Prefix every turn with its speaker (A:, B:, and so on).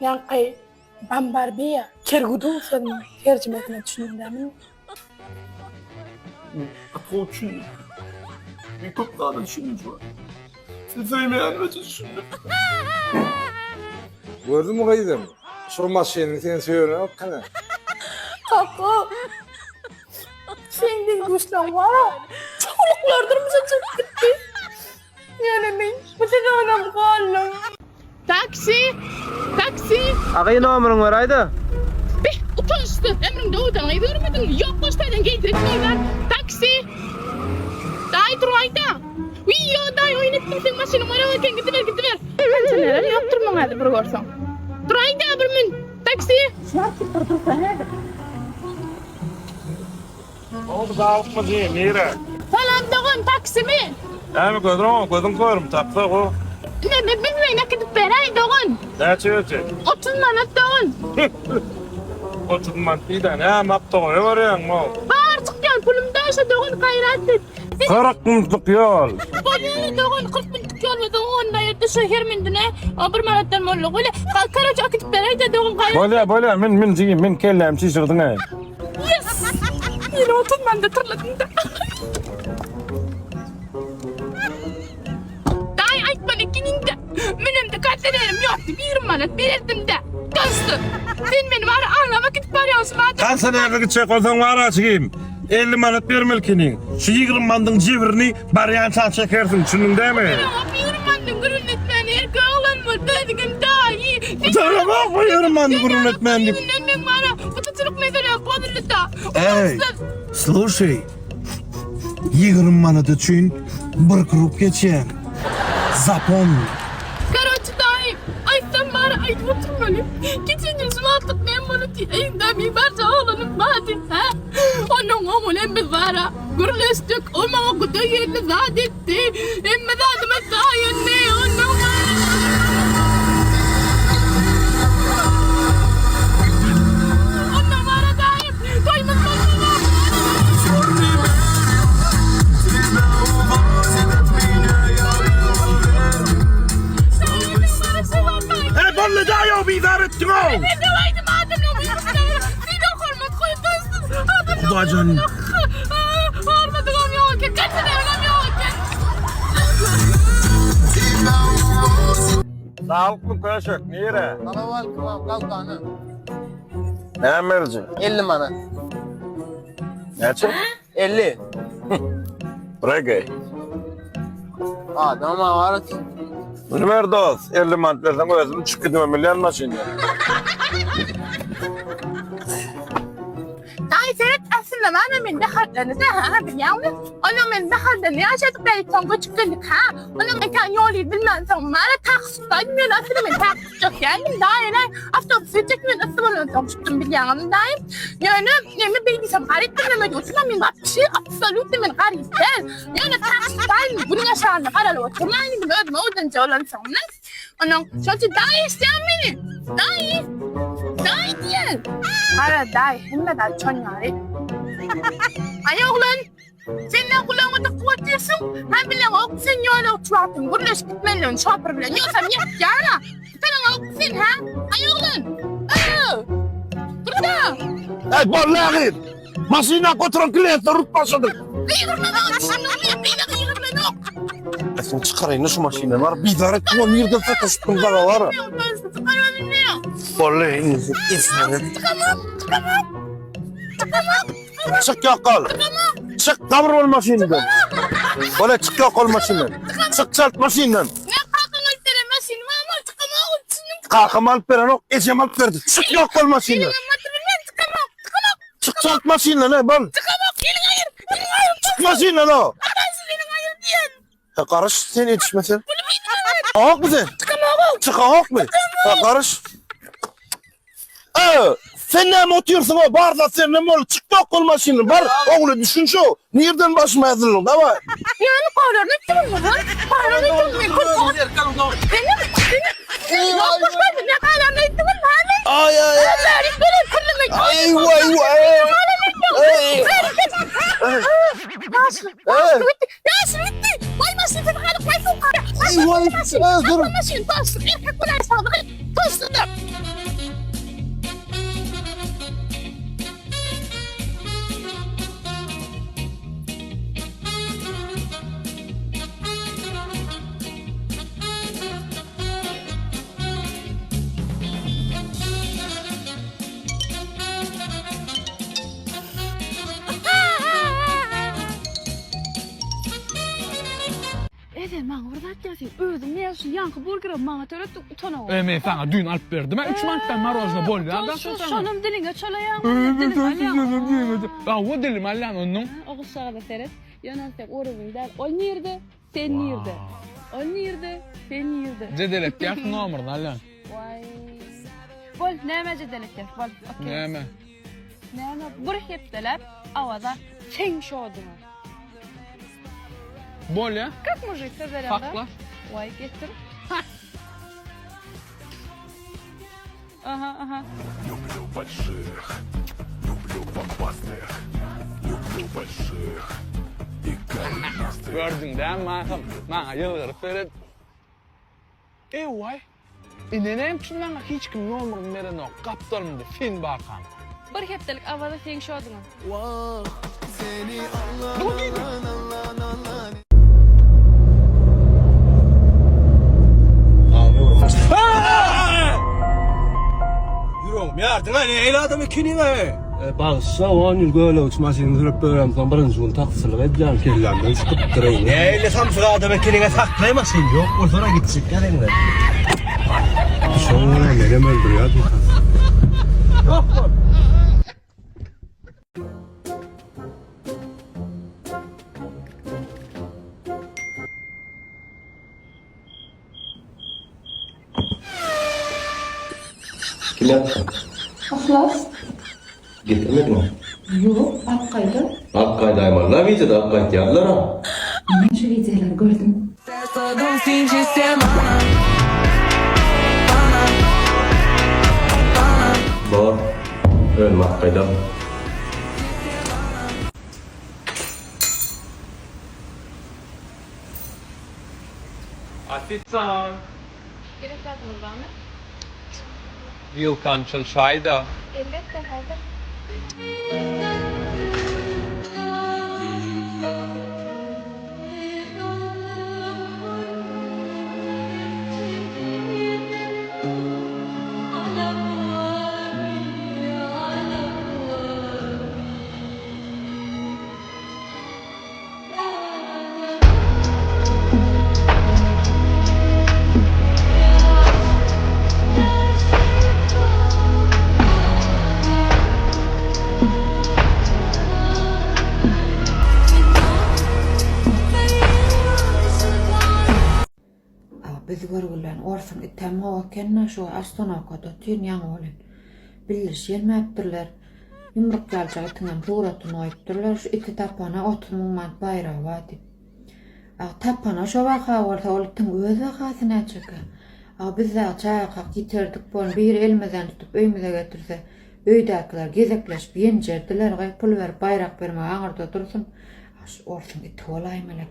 A: Yankı Bambarbiya kergudu sen tercümetine düşündüğümün.
B: Koçum. Bir top daha da düşündüm var. Sevmeyen ve düşündüm.
C: Gördün mü kaydım? Şu maşini sen söyle o kana.
A: Kaka. Şimdi güçlen var ha. Çoluklardırımıza çık gitti. Yani ben bu sene anam kaldım.
D: Taksi! Taksi!
E: Ağay nomerun var ayda.
D: Beh, utançtı. Emrin doğudan ay görmedin mi? Yok boştaydan giydiretmiyorlar. Taksi! Day dur ayda. Uyuyor day oynatdım sen maşını oynarken gidiver. Ben sen neler yaptırmam hadi bir görsen. Dur ayda bir min. Taksi!
F: Oldu dağılık mı diyeyim, nere?
D: Salam doğun taksi mi?
F: Yani gözüm koyarım, tapsa o.
D: Ne bilmeyin ne gidip beray doğun.
F: Ne çöğütü?
D: 30 manat doğun.
F: 30 mantıdan, ne mapta ne var ya mı?
D: Bağır çıkıyor pulumdaysa doğun kayrat et.
F: 40 minutlık yol.
D: Böyle doğun 40 minutlık yol ve doğun da yerde şehir mindine. Bir manattan mollu öyle. Karaca gidip beray da doğun kayrat.
F: Böyle, min diyeyim, min kellem şişirdin he.
D: Yes! Yine 30 manat tırladım da. Day aytman ikinin de. Benim de katlederim yoktu. 20 manat verirdim de. Dostum. Sen beni var ağlama gidip arıyorsun.
F: Kan sana eve gidecek olsan var açayım. 50 manat bir milkinin. Şu 20 mandın civirini bariyan sen çekersin, şunun değil mi?
D: Bir manatın gurun etmeni erke oğlan var. Dedim daha iyi.
F: Sana bak bu 20 mandın gurun etmenlik.
D: Benim bana kutuculuk mezarı kodurlu da.
G: Ey, слушай, 20 manat için bir grup geçen. Запомни.
D: Короче, dayım. Ay sen bana ayıp oturmalı. Geçen yüzüm artık ben bunu diyeyimden bir parça oğlanım vardı. Onun oğlum emmi vara. Gürleştik. Olmama kutu yerine zadetti. Emmi zadıma sayende. Onun vara dayım. Doymaz bakımım.
F: Hey, bolle da ya bir idare ettin o.
D: Ne döveydim adamla bu yaşlara. Zidon hormat koyup dostum.
G: Kuda canım.
D: Hormatı olmuyor ki. Kaçın evlenmiyor ki.
F: Sağlıklı köşek, nere?
E: Kalaval kıvam kalkanı.
F: Ne emerci?
E: 50 manat.
F: Ne çek?
E: 50.
F: Reggae.
E: Adama var ki.
F: Bunu ver dost. 50 manat versen özüm çık gidime milyon maşinle.
D: Ay sen aslında bana ben de harflerinize ha biliyor musun? Onun ben de harflerini yaşadık da İstanbul'a çıktık ha. Onun mekan yolu bilmem sonra taksitaydım ben aslında ben taksitçik geldim daha yine avtobüse çekmeyin aslında ben çıktım biliyor musun dayım. Yani benim bilgisayarım gariptir ama diyorsun ama ben bir şey absolut ben garip değil. Yani taksitaydım bunu yaşarında karalı oturmayın gibi ödüm ödünce olan sonra. Onun şöyle dayı isteyen beni. Dayı. Dayı diye. Kara dayı hem de dayı çon yari. Ay oğlan. Sen ne kulağıma da kuvvetliyorsun? Ben bilen o sen yola uçuyorsun. Gürleş gitmelisin şoför bilen. Yoksa niye yana? Sen o sen ha? Ay oğlan. Burada.
F: Hey, bolle maşina götürün klientler rut başladık.
D: Kıyırma ne olsun? Kıyırma yok.
F: Sen çıkarayım şu maşine var. Bir idare ettin o nerede satıştın da var.
D: Ben sıkarım bilmiyorum.
F: Bolle inizin. Çık yakal. Çık davran maşininden. Bolle çık yakal maşininden. Çık çalt maşininden.
D: Ne kalkın öldüremezsin ama tıkama uçsunum.
F: Kalkım alıp veren o. Ecem alıp verdi. Çık yakal maşininden. Çık çalt maşininden he bol. Çık maşininden o. Karış sen yetişmesin. Ağak mı sen? Çık ağak mı? Karış. Sen ne mi oturuyorsun o? Barda sen ne mi olur? Çık yok olma şimdi. Bar oğlu düşün şu. Nereden başıma yazılır da var?
D: Yani paranı kim bu lan? Paranı kim bu? Benim. Yok başka ne kadar ne ettim ben?
F: Ay ay ay.
D: Benim böyle kırılmak.
F: Ay vay vay. Ay.
D: Nasıl bitti? Vay masif bir halı koy sokağa.
F: Ay vay. Dur.
D: Masif dostum. Erkek kulağına sağlık. Dostum. Hakikaten özüm ne şu yankı burger bana törep utanam.
H: Men sana dün alıp berdim. 3 manatdan marojna bolýar.
D: Şonum diline çolayan.
H: Ba o dilim allan onun.
D: Oğuz sağa da seret. Yanansek orubun der. Ol nirde, sen nirde. Ol nirde, sen nirde.
H: Cedelet gel numarını allan.
D: Vay. Bol näme jedeletler? Bol. Okey.
H: Näme?
D: Näme bir hepdeler avada sen şoduma.
H: Bol ya.
D: Как мужик сказали?
H: Fakla.
D: Vay getir. Aha.
H: Gördün değil mi Mahım? Bana yılları söyledi. Vay. Nenem için bana hiç kim numarını veren o. Kaptanımda fin bakan.
D: Bir hepdelik avada sen şoduma.
F: Yürüyorum yardım hani el adamı kinine.
I: Bağışsa o an yüzgöyle uçmasını sürüp öğrenmeden birinci gün taksırlık edeceğim. Kirlenmeden çıkıp durayım.
F: Neyle samsıra adamı kinine saklaymasın yok. O sonra gidecek gelin.
I: Sonra nerem öldürüyor bir kız.
J: Kim yaptı?
A: Ahlas.
J: Getirmedi mi?
A: Yok, Akkay'da.
J: Akkay'da aymanlar videoda Akkay geldiler ha.
A: Ben şu videoları gördüm.
J: Bor. Ölme Akkay'da.
H: Atitsan.
D: Gerek lazım bana.
H: Vilkan çayda.
D: Elbette hazır.
A: Biz görgülen orsun item hava kenna şu astronavtda tün yan olin. Billiş gelmepdirler. Yumruk galca itinden ruratını oyupdirler. Şu iki tapana otumunman bayrağı vadi. Tapana şu vaka olsa olitin öz vakasına çıkı. Bizde çağa kalk yitirdik bon bir elmeden tutup öymize getirse öydakiler gezekleşip yencerdiler. Pul ver bayrak verme ağırda dursun. Orsun iti olaymelek.